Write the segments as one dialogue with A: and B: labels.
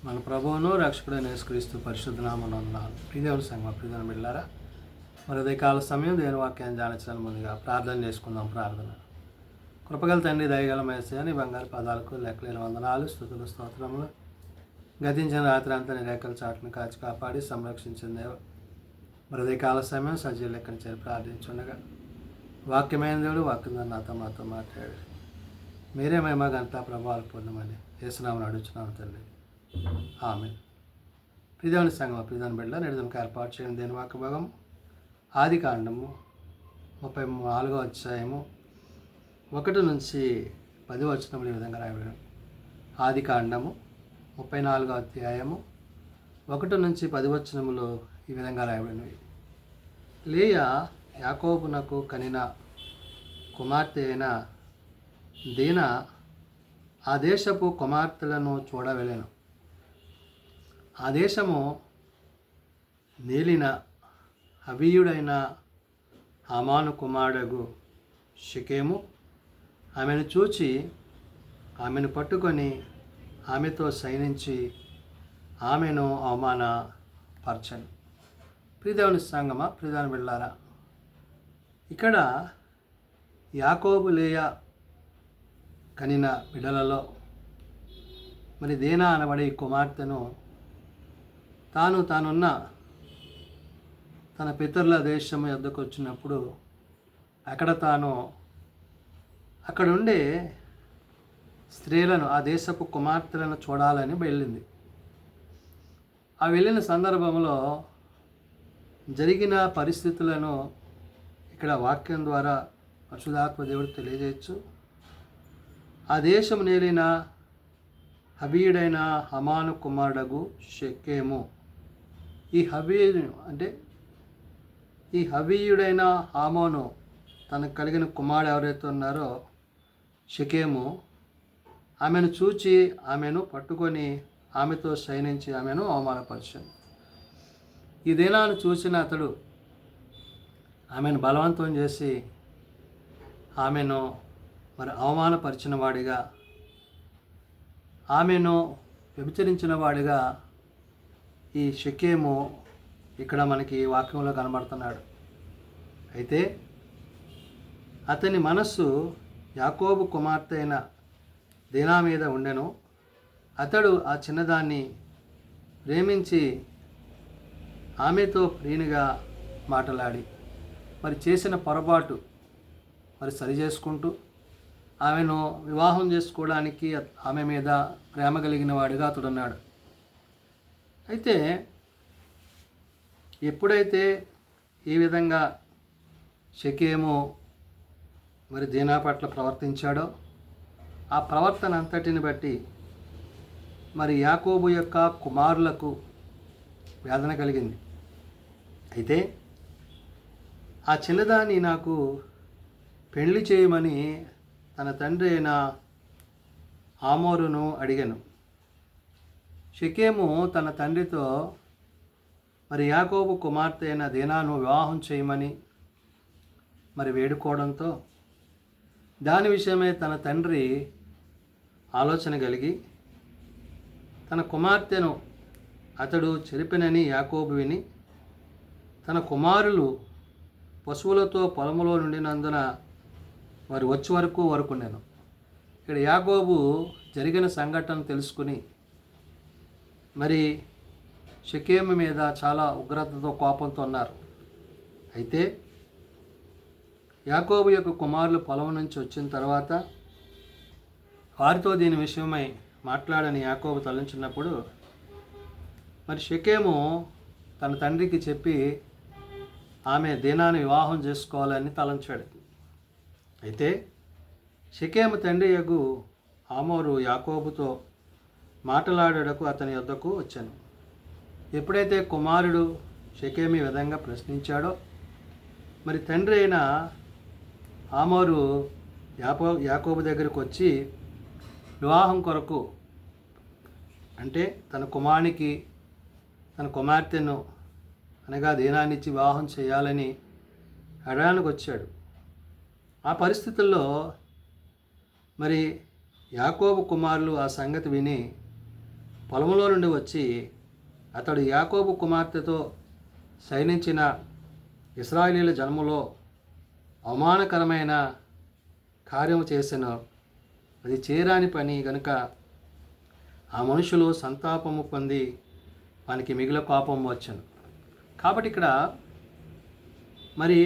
A: మన ప్రభువును రక్షకుడైన యేసుక్రీస్తు పరిశుద్ధ నామమున వందనాలు. ప్రియదేవుని సంగమా, ప్రియదేవుని బిడ్డలారా, మరి ఉదయకాల సమయం దేవుని వాక్యాన్ని ధ్యానించడానికి ముందుగా ప్రార్థన చేసుకుందాం. ప్రార్థన. కృపగల తండ్రి, దయగల యేసయ్య, నీ బంగారు పాదాలకు లెక్కలేని వందనాలు, స్తుతులు, స్తోత్రములు. గతించిన రాత్రి అంతా నీ రేఖల చాటును కాచి కాపాడి సంరక్షించిన దేవ, మరి ఉదయకాల సమయం సజీవ లెక్కన చేరి ప్రార్థించుండగా వాక్యమైన దేవుడు వాక్యం నాతో మాతో మాట్లాడాడు. మీరే మహిమ గంట ప్రభావాలు పొందమని యేసునామమున అడుగుచున్నాను తండ్రి. ఆమేన్. ప్రియదేవుని సంగమా, ప్రియదేవుని బిడ్డలారా, నేడు ఏర్పాటు చేయడం దేని వాక్య భాగం ఆది కాండము 34వ అధ్యాయము 1 నుంచి 10 వచనములు ఈ విధంగా రాయబడిన. ఆది కాండము 34వ అధ్యాయము 1 నుంచి 10 వచనములు ఈ విధంగా రాయబడినవి. లేయా యాకోబునకు కనిన కుమార్తె అయిన దీనా ఆ దేశపు కుమార్తెలను చూడవెళ్ళెను. ఆ దేశము నేలిన హవీయుడైన హమాను కుమారుడగు షెకెము ఆమెను చూచి ఆమెను పట్టుకొని ఆమెతో సైనించి ఆమెను అవమానపరచను. ప్రియదేవుని సంగమా, ప్రియదేవుని బిడ్డలారా, ఇక్కడ యాకోబు లేయా కనిన బిడ్డలలో మరి దీనా అనబడే ఈ కుమార్తెను తానున్న తన పితరుల దేశం యొద్దకు వచ్చినప్పుడు అక్కడుండే స్త్రీలను, ఆ దేశపు కుమార్తెలను చూడాలని వెళ్ళింది. ఆ వెళ్ళిన సందర్భంలో జరిగిన పరిస్థితులను ఇక్కడ వాక్యం ద్వారా పరిశుద్ధాత్మ దేవుడు తెలియజేయచ్చు. ఆ దేశం నేలిన హబీయుడైన హమాను కుమారుడగు షెకెము, ఈ హబీయుడైన హామోను తనకు కలిగిన కుమారుడు ఎవరైతే ఉన్నారో షెకెము ఆమెను చూచి ఆమెను పట్టుకొని ఆమెతో శయనించి ఆమెను అవమానపరిచాను. ఈ దినాన్ని చూసిన అతడు ఆమెను బలవంతం చేసి ఆమెను మరి అవమానపరిచిన వాడిగా, ఆమెను వ్యభిచరించిన వాడిగా ఈ షెకెము ఇక్కడ మనకి వాక్యంలో కనబడుతున్నాడు. అయితే అతని మనస్సు యాకోబు కుమార్తె అయిన దీనా మీద ఉండెను. అతడు ఆ చిన్నదాన్ని ప్రేమించి ఆమెతో ప్రియునిగా మాటలాడి మరి చేసిన పొరపాటు మరి సరి చేసుకుంటూ ఆమెను వివాహం చేసుకోవడానికి ఆమె మీద ప్రేమ కలిగిన వాడిగా అతడున్నాడు. అయితే ఎప్పుడైతే ఈ విధంగా షెకెము మరి దీనా పట్ల ప్రవర్తించాడో ఆ ప్రవర్తన అంతటిని బట్టి మరి యాకోబు యొక్క కుమారులకు వేదన కలిగింది. అయితే ఆ చిన్నదాన్ని నాకు పెళ్లి చేయమని తన తండ్రి అయిన హమోరును అడిగాను. షెకెము తన తండ్రితో మరి యాకోబు కుమార్తె అయిన దీనాను వివాహం చేయమని మరి వేడుకోవడంతో దాని విషయమై తన తండ్రి ఆలోచన కలిగి తన కుమార్తెను అతడు చెరిపినని యాకోబు విని తన కుమారులు పశువులతో పొలములో నుండినందున వారు వచ్చే వరకు నేను ఇక్కడ యాకోబు జరిగిన సంఘటన తెలుసుకుని మరి షెకెము మీద చాలా ఉగ్రతతో కోపంతో ఉన్నారు. అయితే యాకోబు యొక్క కుమారులు పొలం నుంచి వచ్చిన తర్వాత వారితో దీని విషయమై మాట్లాడని యాకోబు తలంచినప్పుడు మరి షెకెము తన తండ్రికి చెప్పి ఆమె దీనాన్ని వివాహం చేసుకోవాలని తలంచాడు. అయితే షెకెము తండ్రి యగు హమోరు యాకోబుతో మాట్లాడుటకు అతని యొద్దకు వచ్చాను. ఎప్పుడైతే కుమారుడు షెకెము ఈ విధంగా ప్రశ్నించాడో మరి తండ్రి అయిన హమోరు యాకోబు దగ్గరికి వచ్చి వివాహం కొరకు అంటే తన కుమార్తెను అనగా దీనాన్నిచ్చి వివాహం చేయాలని అడగడానికి వచ్చాడు. ఆ పరిస్థితుల్లో మరి యాకోబు కుమారులు ఆ సంగతి విని పొలంలో నుండి వచ్చి అతడు యాకోబు కుమార్తెతో శయనించిన ఇశ్రాయేలీయుల జన్మలో అవమానకరమైన కార్యము చేసెను. అది చేయరాని పని గనుక ఆ మనుషులు సంతాపము పొంది వానికి మిగిలిన కోపం వచ్చాను. కాబట్టి ఇక్కడ మరి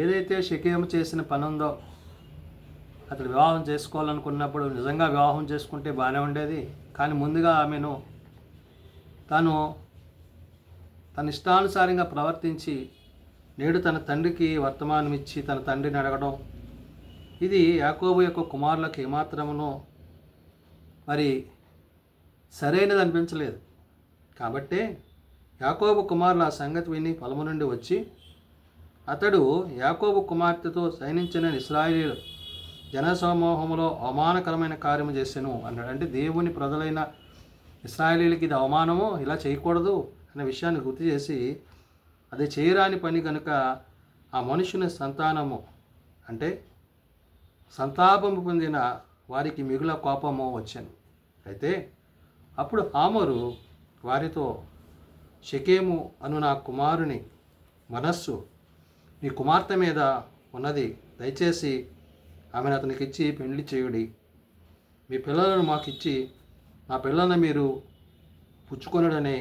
A: ఏదైతే షెకెము చేసిన పని ఉందో, అతడు వివాహం చేసుకోవాలనుకున్నప్పుడు నిజంగా వివాహం చేసుకుంటే బాగానే ఉండేది. కానీ ముందుగా ఆమెను తను తన ఇష్టానుసారంగా ప్రవర్తించి నేడు తన తండ్రికి వర్తమానం ఇచ్చి తన తండ్రిని అడగడం, ఇది యాకోబు యొక్క కుమారులకు ఏమాత్రమునో మరి సరైనది అనిపించలేదు. కాబట్టే యాకోబు కుమారులు ఆ సంగతి విని పొలము నుండి వచ్చి అతడు యాకోబు కుమార్తెతో శయనించిన ఇశ్రాయేలీయుల జనసమూహములో అవమానకరమైన కార్యము చేసెను అన్నాడు. అంటే దేవుని ప్రజలైన ఇశ్రాయేలీయులకి ఇది అవమానము, ఇలా చేయకూడదు అనే విషయాన్ని గుర్తు చేసి అది చేయరాని పని కనుక ఆ మనుషుని సంతానము అంటే సంతాపము పొందిన వారికి మిగుల కోపము వచ్చాను. అయితే అప్పుడు హామోరు వారితో, షెకెము అను నా కుమారుని మనస్సు నీ కుమార్తె మీద ఉన్నది, దయచేసి ఆమెను అతనికి ఇచ్చి పెళ్లి చేయుడి. మీ పిల్లలను మాకిచ్చి నా పిల్లలను మీరు పుచ్చుకొనుడని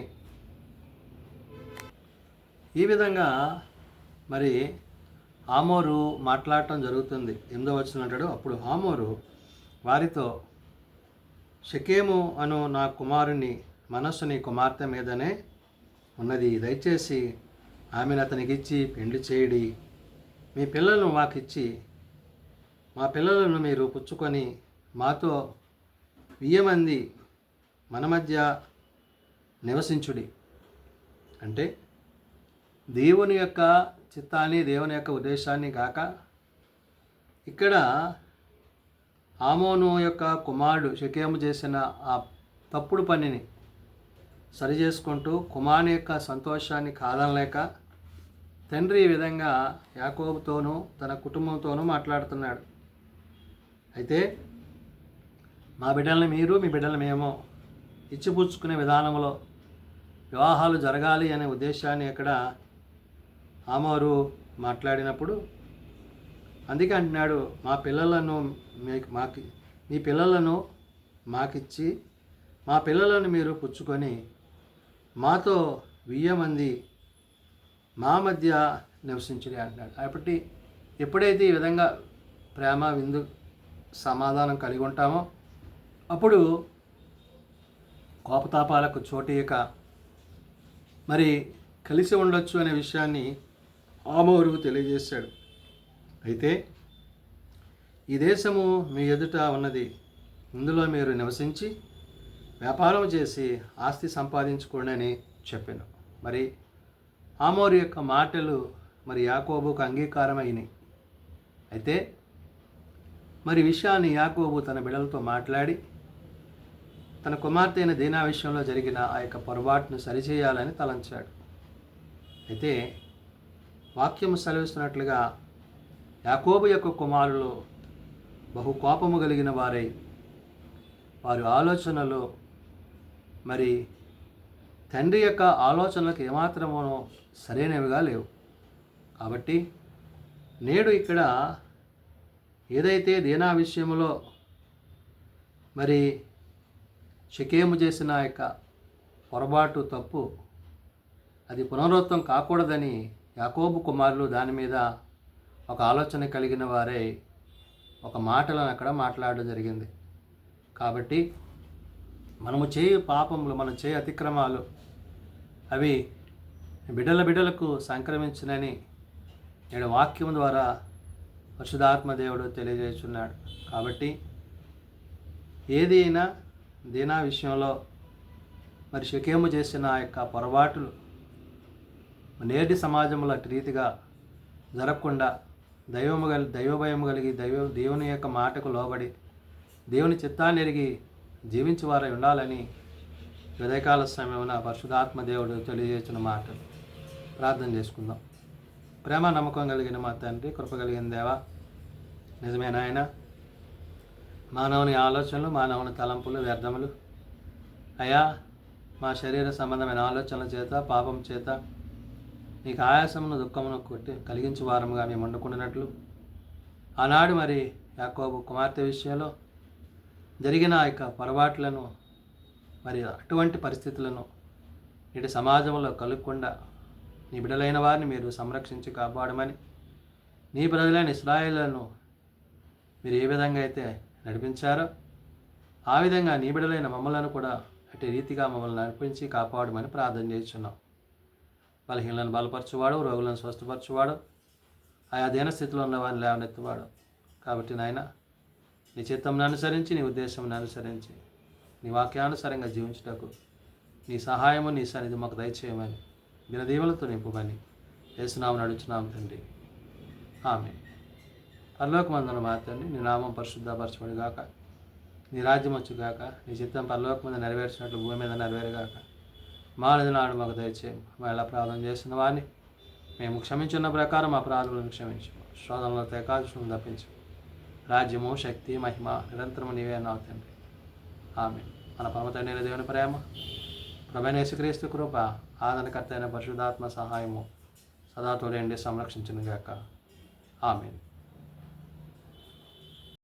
A: ఈ విధంగా మరి హామోరు మాట్లాడటం జరుగుతుంది. 8వ వచనం అంటాడు, అప్పుడు హామోరు వారితో, షెకెము అను నా కుమారుని మనస్సు నీ కుమార్తె మీదనే ఉన్నది, దయచేసి ఆమెను అతనికి ఇచ్చి పెళ్లి చేయడి. మీ పిల్లలను మాకిచ్చి మా పిల్లలను మీరు పుచ్చుకొని మాతో 1000 మంది మన మధ్య నివసించుడి. అంటే దేవుని యొక్క చిత్తాన్ని, దేవుని యొక్క ఉద్దేశాన్ని కాక ఇక్కడ ఆమోను యొక్క కుమారుడు షెకెము చేసిన ఆ తప్పుడు పనిని సరి చేసుకుంటూ కుమారుని యొక్క సంతోషాన్ని కాదనలేక తండ్రి ఈ విధంగా యాకోబుతోనూ తన కుటుంబంతోనూ మాట్లాడుతున్నాడు. అయితే మా బిడ్డల్ని మీరు, మీ బిడ్డలు మేము ఇచ్చిపుచ్చుకునే విధానంలో వివాహాలు జరగాలి అనే ఉద్దేశాన్ని ఇక్కడ హామోరు మాట్లాడినప్పుడు అందుకే అంటున్నాడు, మా పిల్లలను మీ పిల్లలను మాకిచ్చి మా పిల్లలను మీరు పుచ్చుకొని మాతో 1000 మంది మా మధ్య నివసించుడి అంటున్నాడు. కాబట్టి ఎప్పుడైతే ఈ విధంగా ప్రేమ, విందు, సమాధానం కలిగి ఉంటామో అప్పుడు కోపతాపాలకు చోటీయక మరి కలిసి ఉండొచ్చు అనే విషయాన్ని హామోరు తెలియజేశాడు. అయితే ఈ దేశము మీ ఎదుట ఉన్నది, ఇందులో మీరు నివసించి వ్యాపారం చేసి ఆస్తి సంపాదించుకోండి అని చెప్పాను. మరి హామోరు యొక్క మాటలు మరి యాకోబుకు అంగీకారమైనవి. అయితే మరి విషయాన్ని యాకోబు తన బిడ్డలతో మాట్లాడి తన కుమార్తె అయిన దీనా విషయంలో జరిగిన ఆ యొక్క పొరపాటును సరిచేయాలని తలంచాడు. అయితే వాక్యము సెలవిస్తున్నట్లుగా యాకోబు యొక్క కుమారులు బహు కోపము కలిగిన వారై వారి ఆలోచనలు మరి తండ్రి యొక్క ఆలోచనలకు ఏమాత్రమో సరైనవిగా లేవు. కాబట్టి నేడు ఇక్కడ ఏదైతే దీనా విషయంలో మరి షెకెము చేసిన యొక్క పొరపాటు, తప్పు, అది పునరావృతం కాకూడదని యాకోబు కుమారులు దాని మీద ఒక ఆలోచన కలిగిన వారే ఒక మాటలను అక్కడ మాట్లాడడం జరిగింది. కాబట్టి మనము చేయు పాపములు, మనం చేయు అతిక్రమాలు అవి బిడ్డలకు సంక్రమించునని నేడు వాక్యం ద్వారా పరిశుద్ధాత్మ దేవుడు తెలియజేస్తున్నాడు. కాబట్టి ఏది అయినా దీనా విషయంలో మరి షెకెము చేసిన ఆ యొక్క పొరపాటులు నేటి సమాజంలో అటు రీతిగా జరగకుండా దైవభయము కలిగి దేవుని యొక్క మాటకు లోబడి దేవుని చిత్తాన్ని ఎరిగి జీవించేవారై ఉండాలని ఉదయకాల సమయమున పరిశుద్ధాత్మ దేవుడు తెలియజేసిన మాటలు ప్రార్థన చేసుకుందాం. ప్రేమ నమ్మకం కలిగిన మా తండ్రి, కృప కలిగిన దేవా, నిజమే నాయన, మానవుని ఆలోచనలు, మానవుని తలంపులు వ్యర్థములు, అయా మా శరీర సంబంధమైన ఆలోచనల చేత పాపం చేత నీకు ఆయాసమును దుఃఖమును కలిగించు వారముగా మేము వండుకున్నట్లు ఆనాడు మరి యాకోబు కుమార్తె విషయంలో జరిగిన ఆ యొక్క పొరపాట్లను మరి అటువంటి పరిస్థితులను ఇటు సమాజంలో కలుగకుండా నీ బిడ్డలైన వారిని మీరు సంరక్షించి కాపాడమని, నీ ప్రజలైన ఇశ్రాయేలులను మీరు ఏ విధంగా అయితే నడిపించారో ఆ విధంగా నీ బిడ్డలైన మమ్మలను కూడా అటు రీతిగా మమ్మల్ని నడిపించి కాపాడమని ప్రార్థన చేస్తున్నాం. బలహీనలను బలపరచువాడు, రోగులను స్వస్థపరచువాడు, ఆయా దీనస్థితిలో ఉన్న వారిని లేవనెత్తువాడు. కాబట్టి నాయన నీ చిత్తంను అనుసరించి, నీ ఉద్దేశంను అనుసరించి, నీ వాక్యానుసారంగా జీవించుటకు నీ సహాయము, నీ సన్నిధి మాకు దయచేయమని దినదీవులతో నింపుమని యేసునామమున నడుచున్నాం తండ్రి. ఆమేన్. పరలోకమందున్న మా తండ్రి, నీ నామం పరిశుద్ధపరచబడుగాక, నీ రాజ్యం వచ్చుగాక, నీ చిత్తం పరలోకమందు నెరవేర్చినట్లు భూమి మీద నెరవేరుగాక. మా నాడు మాకు దయచేయం. మా ఎలా ప్రార్థన చేసిన వారిని మేము క్షమించున్న ప్రకారం మా ప్రార్థనలను క్షమించు. శోధనలో ఏకాదశులను తప్పించు. రాజ్యము, శక్తి, మహిమ నిరంతరము నీవే అన్నావు తండ్రి. ఆమేన్. మన పరమ తండ్రి దేవుని ప్రేమ, ప్రభువైన యేసుక్రీస్తు కృప, ఆదరణకర్త అయిన పరిశుద్ధాత్మ సహాయము సదా తోడేండి సంరక్షించునుగాక. ఆమేన్.